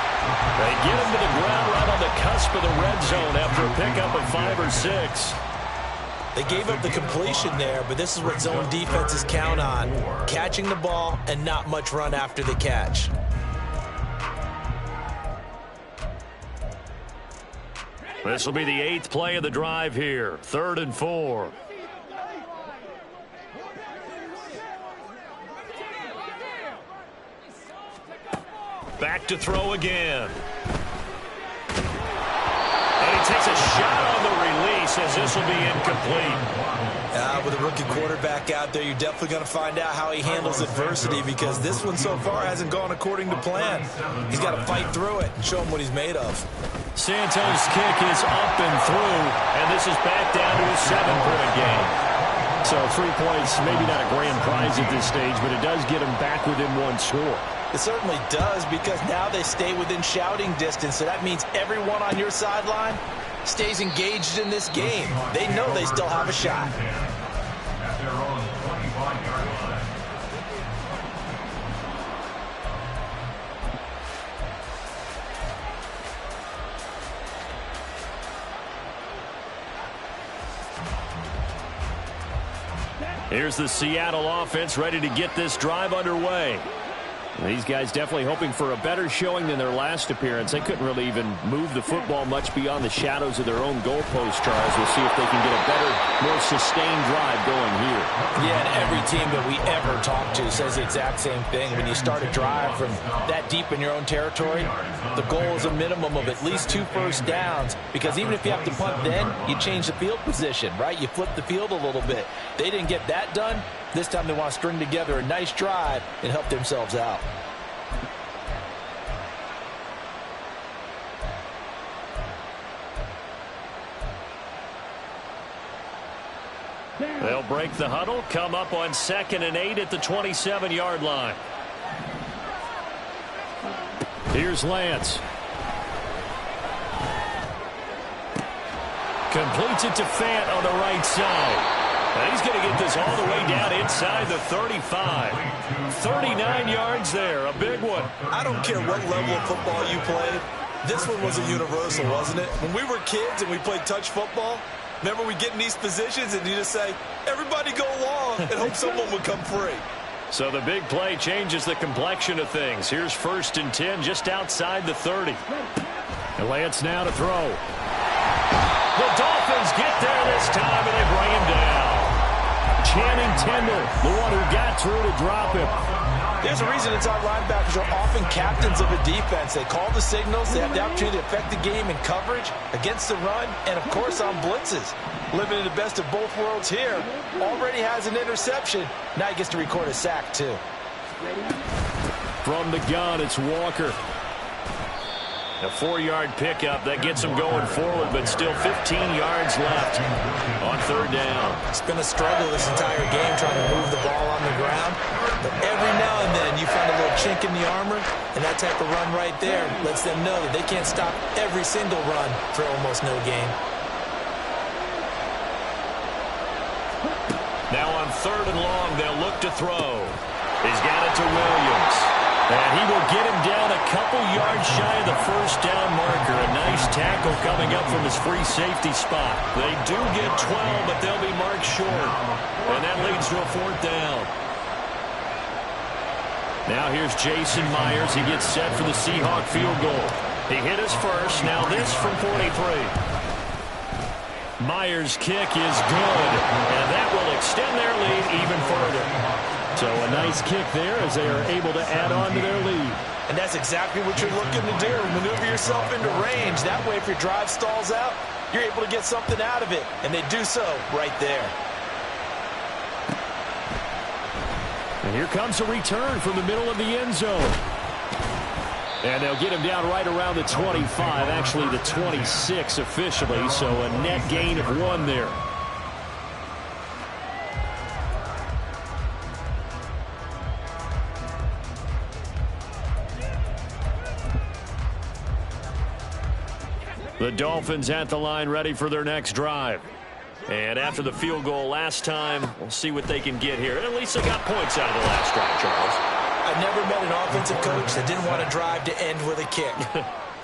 They get him to the ground right on the cusp of the red zone after a pickup of 5 or 6. They gave up the completion there, but this is what zone defenses count on. Catching the ball and not much run after the catch. This will be the 8th play of the drive here. 3rd and 4. Back to throw again. And he takes a shot on the release as this will be incomplete. With a rookie quarterback out there, you're definitely going to find out how he handles adversity because this one so far hasn't gone according to plan. He's got to fight through it and show him what he's made of. Santos' kick is up and through, and this is back down to a 7-point game. So 3 points, maybe not a grand prize at this stage, but it does get him back within 1 score. It certainly does because now they stay within shouting distance, so that means everyone on your sideline stays engaged in this game. They know they still have a shot. At their own 25-yard line. Here's the Seattle offense ready to get this drive underway. These guys definitely hoping for a better showing than their last appearance. They couldn't really even move the football much beyond the shadows of their own goalpost, Charles. We'll see if they can get a better, more sustained drive going here. Yeah, and every team that we ever talk to says the exact same thing. When you start a drive from that deep in your own territory, the goal is a minimum of at least 2 first downs, because even if you have to punt then, you change the field position, right? You flip the field a little bit. They didn't get that done. This time they want to string together a nice drive and help themselves out. They'll break the huddle, come up on 2nd and 8 at the 27-yard line. Here's Lance. Completes it to Fant on the right side. And he's going to get this all the way down inside the 35. 39 yards there, a big one. I don't care what level of football you played. This one was a universal, wasn't it? When we were kids and we played touch football, remember we get in these positions and you just say, everybody go long, and hope someone would come free. So the big play changes the complexion of things. Here's 1st and 10 just outside the 30. And Lance now to throw. The Dolphins get there this time, and they bring him down. Channing Tindall, the one who got through to drop him. There's a reason inside linebackers are often captains of a defense. They call the signals. They have the opportunity to affect the game in coverage, against the run, and, of course, on blitzes. Living in the best of both worlds here. Already has an interception. Now he gets to record a sack, too. From the gun, it's Walker. A 4-yard pickup that gets him going forward, but still 15 yards left on 3rd down. It's been a struggle this entire game trying to move the ball on the ground. But every now and then you find a little chink in the armor, and that type of run right there lets them know that they can't stop every single run for almost no gain. Now on 3rd and long, they'll look to throw. He's got it to Williams. And he will get him down a couple yards shy of the 1st down marker. A nice tackle coming up from his free safety spot. They do get 12, but they'll be marked short. And that leads to a 4th down. Now here's Jason Myers. He gets set for the Seahawk field goal. He hit his first. Now this from 43. Myers' kick is good. And that will extend their lead even further. So a nice kick there as they are able to add on to their lead. And that's exactly what you're looking to do. Maneuver yourself into range. That way, if your drive stalls out, you're able to get something out of it. And they do so right there. And here comes a return from the middle of the end zone. And they'll get him down right around the 25, actually the 26 officially. So a net gain of 1 there. The Dolphins at the line ready for their next drive. And after the field goal last time, we'll see what they can get here. At least they got points out of the last drive, Charles. I've never met an offensive coach that didn't want to drive to end with a kick.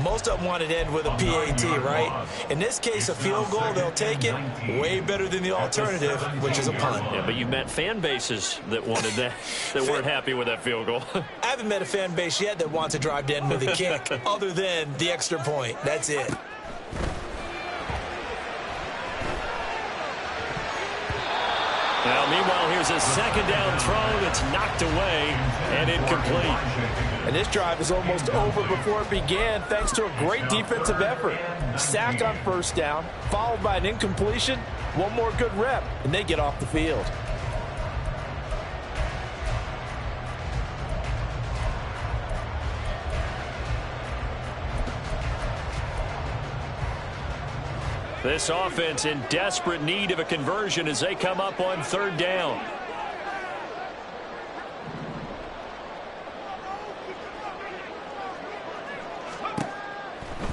Most of them wanted to end with a PAT, right? In this case, a field goal, they'll take it. Way better than the alternative, which is a punt. Yeah, but you met fan bases that wanted that, that weren't happy with that field goal. I haven't met a fan base yet that wants to drive to end with a kick, other than the extra point. That's it. Now, meanwhile, here's a 2nd down throw that's knocked away and incomplete. And this drive is almost over before it began thanks to a great defensive effort. Sack on 1st down, followed by an incompletion, one more good rep, and they get off the field. This offense in desperate need of a conversion as they come up on 3rd down.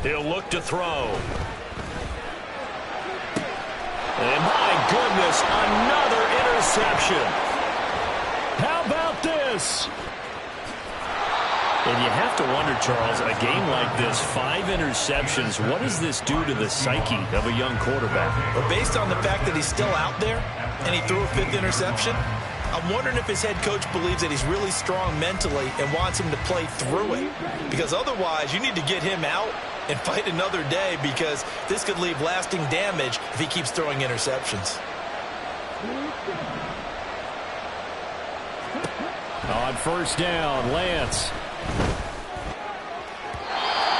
He'll look to throw. And my goodness, another interception. How about this? And you have to wonder, Charles, a game like this, 5 interceptions, what does this do to the psyche of a young quarterback? But based on the fact that he's still out there and he threw a 5th interception, I'm wondering if his head coach believes that he's really strong mentally and wants him to play through it. Because otherwise, you need to get him out and fight another day, because this could leave lasting damage if he keeps throwing interceptions. On first down, Lance.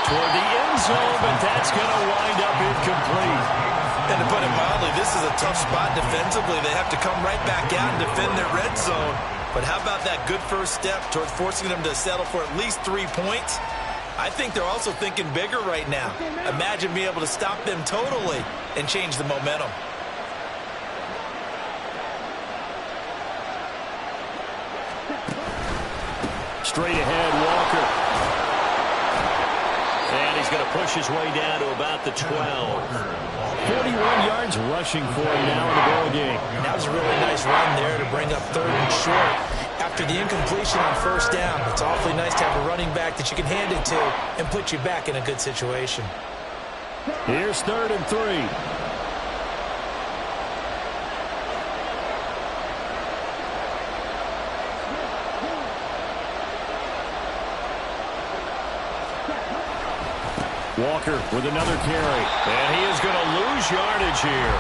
Toward the end zone, but that's going to wind up incomplete. And to put it mildly, this is a tough spot defensively. They have to come right back out and defend their red zone. But how about that good first step towards forcing them to settle for at least 3 points? I think they're also thinking bigger right now. Imagine being able to stop them totally and change the momentum. Straight ahead, Walker. And he's going to push his way down to about the 12. 41 yards rushing for him now in the ball game. And that was a really nice run there to bring up 3rd and short. After the incompletion on first down, it's awfully nice to have a running back that you can hand it to and put you back in a good situation. Here's 3rd and 3. Walker with another carry. And he is going to lose yardage here.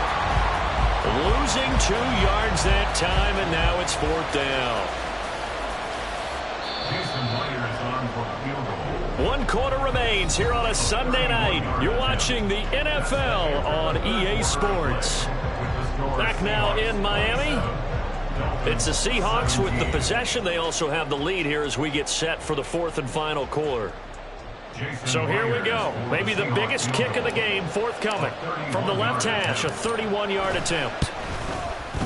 Losing 2 yards that time, and now it's 4th down. One quarter remains here on a Sunday night. You're watching the NFL on EA Sports. Back now in Miami. It's the Seahawks with the possession. They also have the lead here as we get set for the 4th and final quarter. So here we go. Maybe the biggest kick of the game forthcoming. From the left hash, a 31-yard attempt.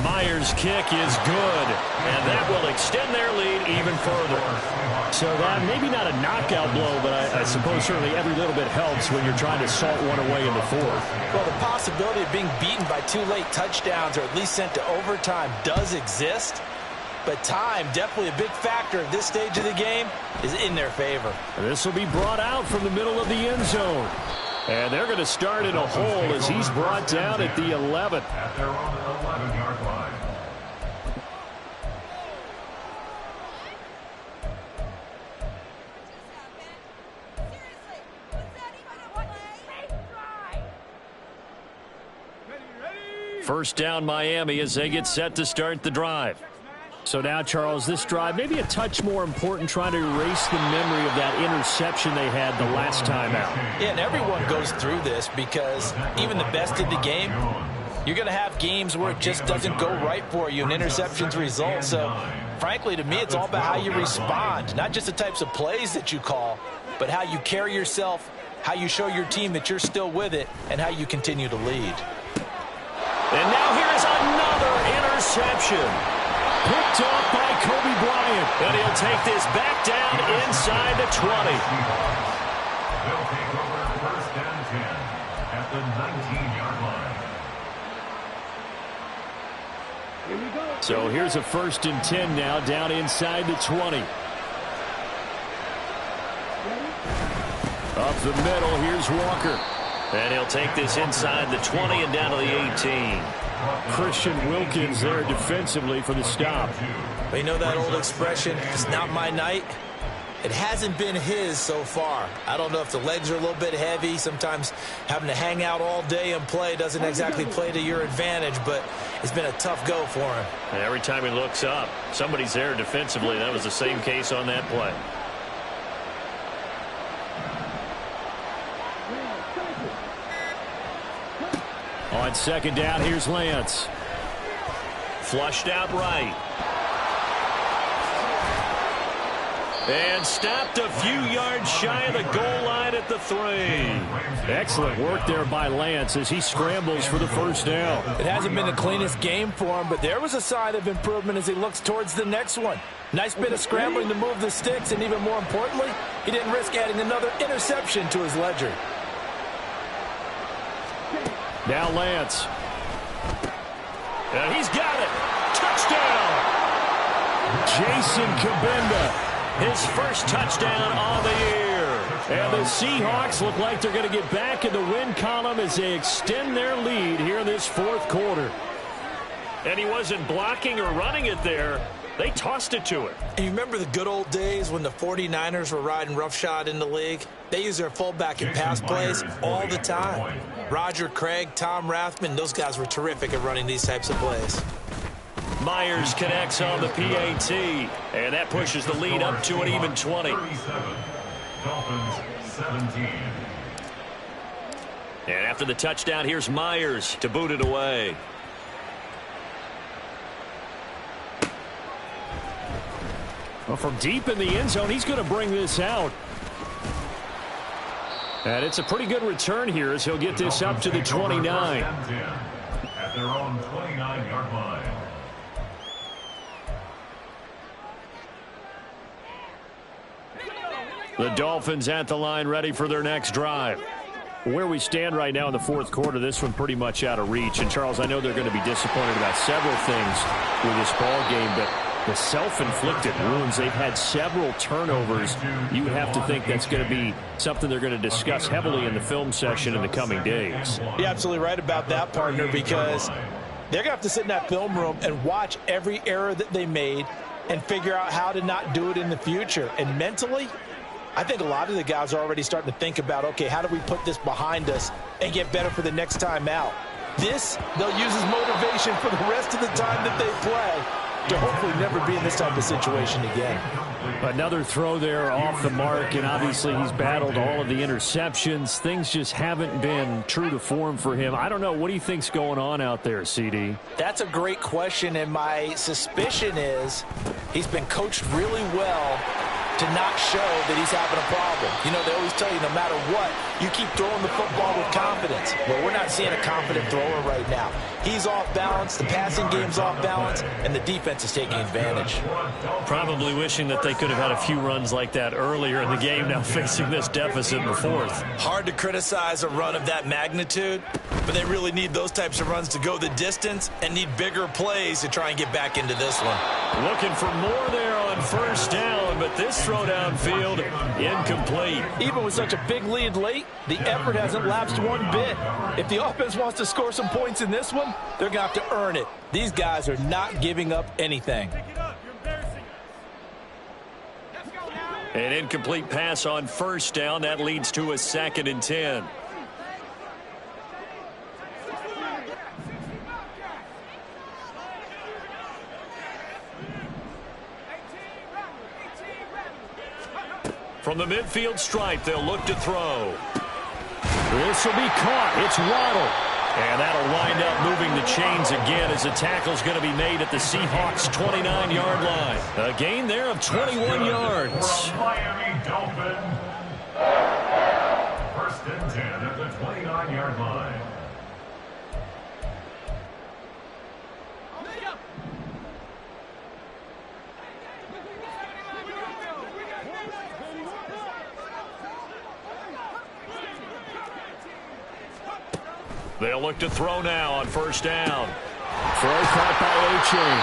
Myers' kick is good, and that will extend their lead even further. So that maybe not a knockout blow, but I suppose certainly every little bit helps when you're trying to salt one away in the 4th. Well, the possibility of being beaten by 2 late touchdowns or at least sent to overtime does exist. But time, definitely a big factor at this stage of the game, is in their favor. This will be brought out from the middle of the end zone. And they're going to start in a hole as he's brought down at the 11. At their own 11-yard line. First down, Miami, as they get set to start the drive. So now, Charles, this drive may be a touch more important, trying to erase the memory of that interception they had the last time out. Yeah, and everyone goes through this because even the best of the game, you're going to have games where it just doesn't go right for you and interceptions result. So, frankly, to me, it's all about how you respond, not just the types of plays that you call, but how you carry yourself, how you show your team that you're still with it, and how you continue to lead. And now here's another interception. Picked off by Kobe Bryant. And he'll take this back down inside the 20. They'll take over 1st and 10 at the 19-yard line. So here's a 1st and 10 now, down inside the 20. Up the middle, here's Walker. And he'll take this inside the 20 and down to the 18. Christian Wilkins there defensively for the stop. But you know that old expression, it's not my night? It hasn't been his so far. I don't know if the legs are a little bit heavy. Sometimes having to hang out all day and play doesn't exactly play to your advantage, but it's been a tough go for him. And every time he looks up, somebody's there defensively. That was the same case on that play. On 2nd down, here's Lance. Flushed out right. And stopped a few yards shy of the goal line at the 3. Excellent work there by Lance as he scrambles for the 1st down. It hasn't been the cleanest game for him, but there was a sign of improvement as he looks towards the next one. Nice bit of scrambling to move the sticks, and even more importantly, he didn't risk adding another interception to his ledger. Now Lance. And he's got it. Touchdown. Jason Kabinda. His first touchdown on the year. And the Seahawks look like they're going to get back in the win column as they extend their lead here in this 4th quarter. And he wasn't blocking or running it there. They tossed it to him. And you remember the good old days when the 49ers were riding roughshod in the league? They use their fullback in pass plays all the time. Roger Craig, Tom Rathman, those guys were terrific at running these types of plays. Myers connects on the PAT, and that pushes the lead up to an even 20. Dolphins 17. And after the touchdown, here's Myers to boot it away. Well, from deep in the end zone, he's going to bring this out. And it's a pretty good return here as he'll get this up to the 29. At their own 29-yard line. The Dolphins at the line ready for their next drive. Where we stand right now in the fourth quarter, this one pretty much out of reach. And, Charles, I know they're going to be disappointed about several things with this ball game, but the self-inflicted wounds, they've had several turnovers. You would have to think that's going to be something they're going to discuss heavily in the film session in the coming days. You're absolutely right about that, partner, because they're going to have to sit in that film room and watch every error that they made and figure out how to not do it in the future. And mentally, I think a lot of the guys are already starting to think about, okay, how do we put this behind us and get better for the next time out? This, they'll use as motivation for the rest of the time that they play to hopefully never be in this type of situation again. Another throw there off the mark, and obviously he's battled all of the interceptions. Things just haven't been true to form for him. I don't know. What do you think's going on out there, CD? That's a great question, and my suspicion is he's been coached really well to not show that he's having a problem. You know, they always tell you no matter what, you keep throwing the football with confidence. Well, we're not seeing a confident thrower right now. He's off balance, the passing game's off balance, and the defense is taking advantage. Probably wishing that they could have had a few runs like that earlier in the game, now facing this deficit in the fourth. Hard to criticize a run of that magnitude, but they really need those types of runs to go the distance and need bigger plays to try and get back into this one. Looking for more there on first down, but this throw downfield incomplete. Even with such a big lead late, the effort hasn't lapsed one bit. If the offense wants to score some points in this one, they're going to have to earn it. These guys are not giving up anything. An incomplete pass on first down. That leads to a 2nd and 10. From the midfield stripe, they'll look to throw. This will be caught. It's Waddle. And that'll wind up moving the chains again as the tackle's going to be made at the Seahawks' 29-yard line. A gain there of 21 yards. From Miami Dolphins. 1st and 10 at the 29-yard line. They'll look to throw now on first down. Throw caught by A-Chain.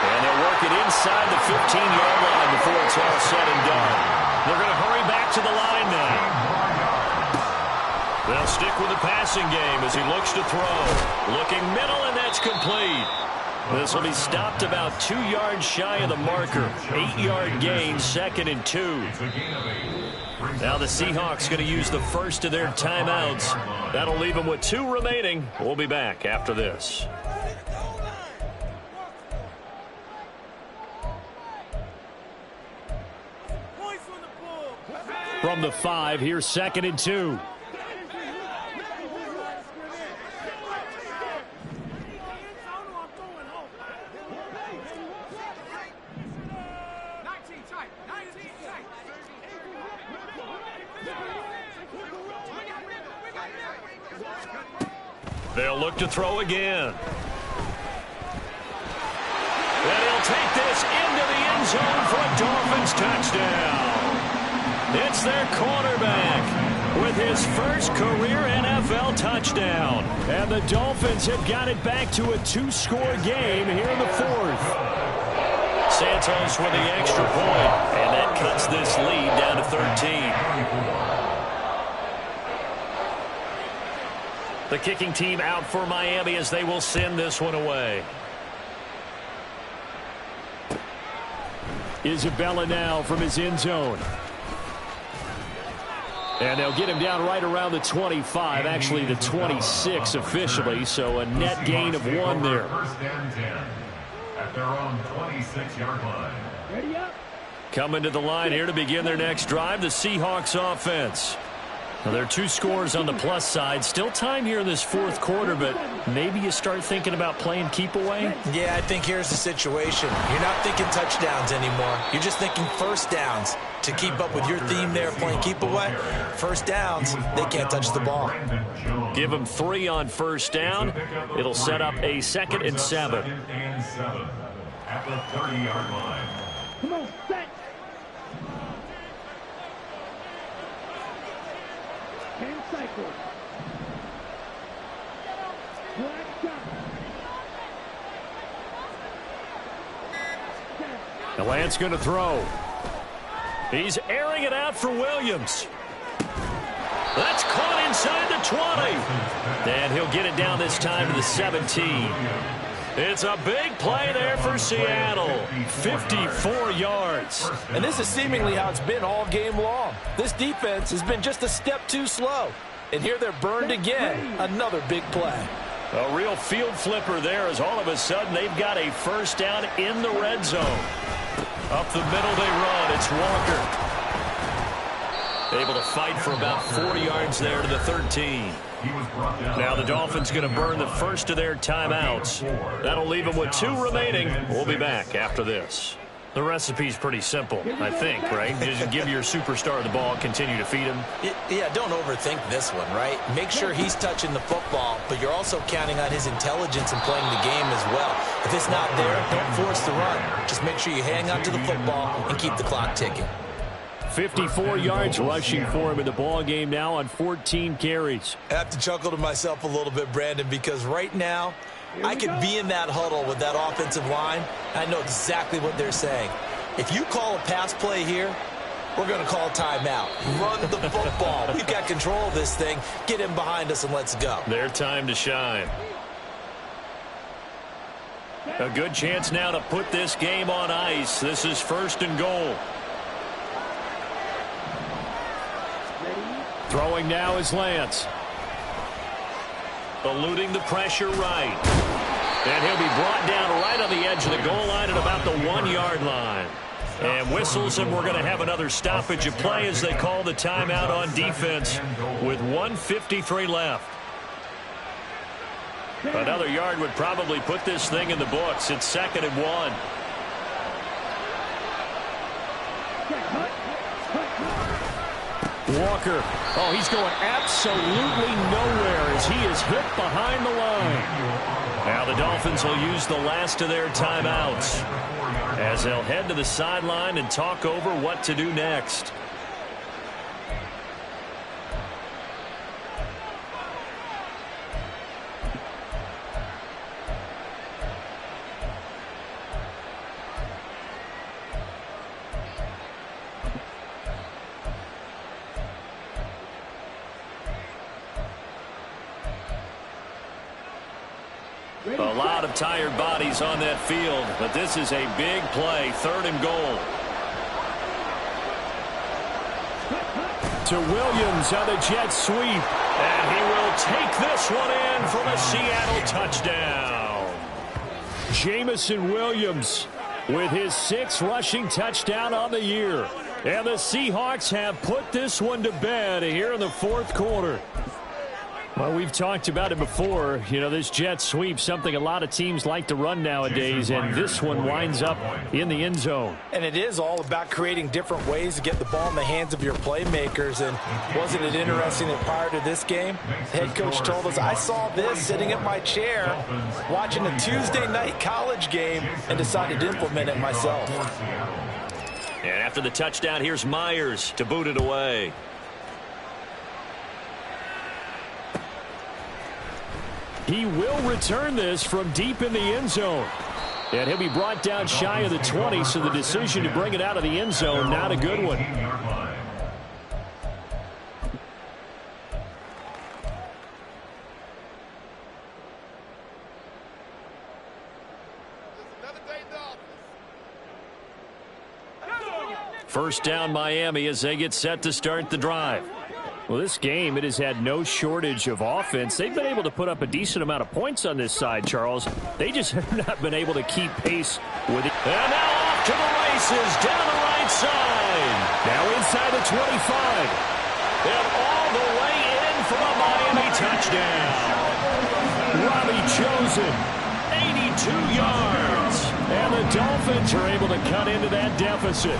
And they'll work it inside the 15-yard line before it's all said and done. They're going to hurry back to the line now. They'll stick with the passing game as he looks to throw. Looking middle, and that's complete. This will be stopped about 2 yards shy of the marker. 8-yard gain, 2nd and 2. Now the Seahawks going to use the first of their timeouts. That'll leave them with 2 remaining. We'll be back after this. From the 5, here's 2nd and 2. They'll look to throw again. And he'll take this into the end zone for a Dolphins touchdown. It's their quarterback with his first career NFL touchdown. And the Dolphins have got it back to a 2-score game here in the fourth. Santos with the extra point, and that cuts this lead down to 13. The kicking team out for Miami as they will send this one away. Isabella now from his end zone. And they'll get him down right around the 25, actually the 26 officially, so a net gain of 1 there. First and 10 at their own 26-yard line. Ready up. Coming to the line here to begin their next drive, the Seahawks offense. Now, there are 2 scores on the plus side. Still time here in this fourth quarter, but maybe you start thinking about playing keep away? Yeah, I think here's the situation. You're not thinking touchdowns anymore. You're just thinking first downs. To keep up with your theme there, playing keep away, first downs, they can't touch the ball. Give them 3 on first down. It'll set up a 2nd and 7. Second and 7 at the 30-yard line. Come on, set. 10 cycles. Black shot. The Lance going to throw. He's airing it out for Williams. That's caught inside the 20. And he'll get it down this time to the 17. It's a big play there for Seattle. 54 yards. And this is seemingly how it's been all game long. This defense has been just a step too slow. And here they're burned again. Another big play. A real field flipper there as all of a sudden they've got a first down in the red zone. Up the middle they run. It's Walker. Able to fight for about 4 yards there to the 13. Now the Dolphins going to burn the first of their timeouts. That'll leave them with 2 remaining. We'll be back after this. The recipe's pretty simple, I think, right? Just give your superstar the ball, continue to feed him. Yeah, don't overthink this one, right? Make sure he's touching the football, but you're also counting on his intelligence in playing the game as well. If it's not there, don't force the run. Just make sure you hang on to the football and keep the clock ticking. 54 yards rushing for him in the ball game now on 14 carries. I have to chuckle to myself a little bit, Brandon, because right now, I could be in that huddle with that offensive line. I know exactly what they're saying. If you call a pass play here, we're going to call timeout. Run the football. We've got control of this thing. Get him behind us and let's go. Their time to shine. A good chance now to put this game on ice. This is 1st and goal. Throwing now is Lance. Eluding the pressure right. And he'll be brought down right on the edge of the goal line at about the 1-yard line. And whistles, and we're going to have another stoppage of play as they call the timeout on defense with 1:53 left. Another yard would probably put this thing in the books. It's 2nd and 1. Walker. Oh, he's going absolutely nowhere as he is hit behind the line. Now the Dolphins will use the last of their timeouts as they'll head to the sideline and talk over what to do next. A lot of tired bodies on that field, but this is a big play. 3rd and goal. To Williams on the jet sweep. And he will take this one in for the Seattle touchdown. Jamison Williams with his 6th rushing touchdown on the year. And the Seahawks have put this one to bed here in the 4th quarter. Well, we've talked about it before. You know, this jet sweep, something a lot of teams like to run nowadays, and this one winds up in the end zone. And it is all about creating different ways to get the ball in the hands of your playmakers. And wasn't it interesting that prior to this game, the head coach told us, I saw this sitting in my chair watching a Tuesday night college game and decided to implement it myself. And after the touchdown, here's Myers to boot it away. He will return this from deep in the end zone. And he'll be brought down shy of the 20, so the decision to bring it out of the end zone, not a good one. First down Miami as they get set to start the drive. Well, this game, it has had no shortage of offense. They've been able to put up a decent amount of points on this side, Charles. They just have not been able to keep pace with it. And now off to the races down the right side. Now inside the 25. And all the way in for a Miami touchdown. Robbie Chosen, 82 yards. and the Dolphins are able to cut into that deficit.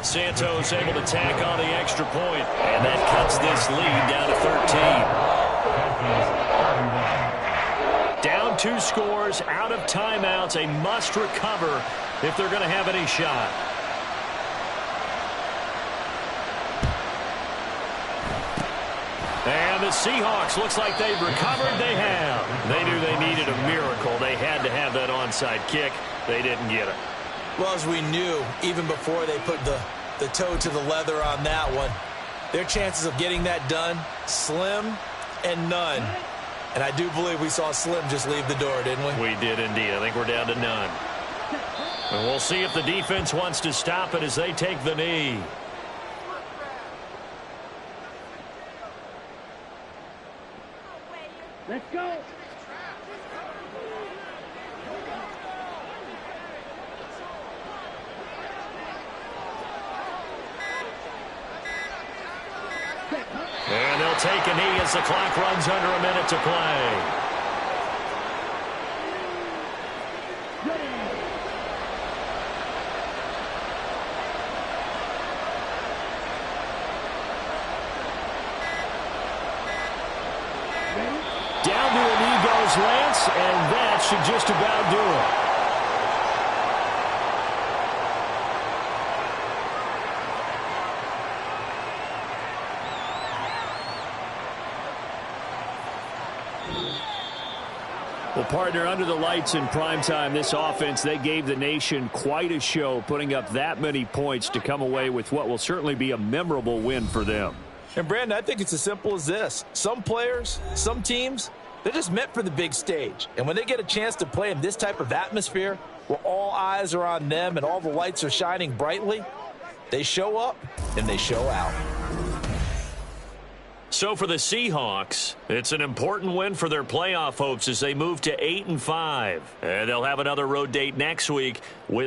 Santos able to tack on the extra point, and that cuts this lead down to 13. Down 2 scores, out of timeouts, a must recover if they're going to have any shot. And the Seahawks looks like they've recovered. They have. They knew they needed a miracle. They had to have that onside kick. They didn't get it. Well, as we knew, even before they put the toe to the leather on that one, their chances of getting that done, slim and none. And I do believe we saw Slim just leave the door, didn't we? We did indeed. I think we're down to none. And we'll see if the defense wants to stop it as they take the knee. Let's go. And they'll take a knee as the clock runs under a minute to play. Down to a knee goes Lance, and that should just about do it. Well, partner, under the lights in primetime, this offense, they gave the nation quite a show, putting up that many points to come away with what will certainly be a memorable win for them. And, Brandon, I think it's as simple as this. Some players, some teams, they're just meant for the big stage. And when they get a chance to play in this type of atmosphere where all eyes are on them and all the lights are shining brightly, they show up and they show out. So for the Seahawks, it's an important win for their playoff hopes as they move to 8-5. And they'll have another road date next week with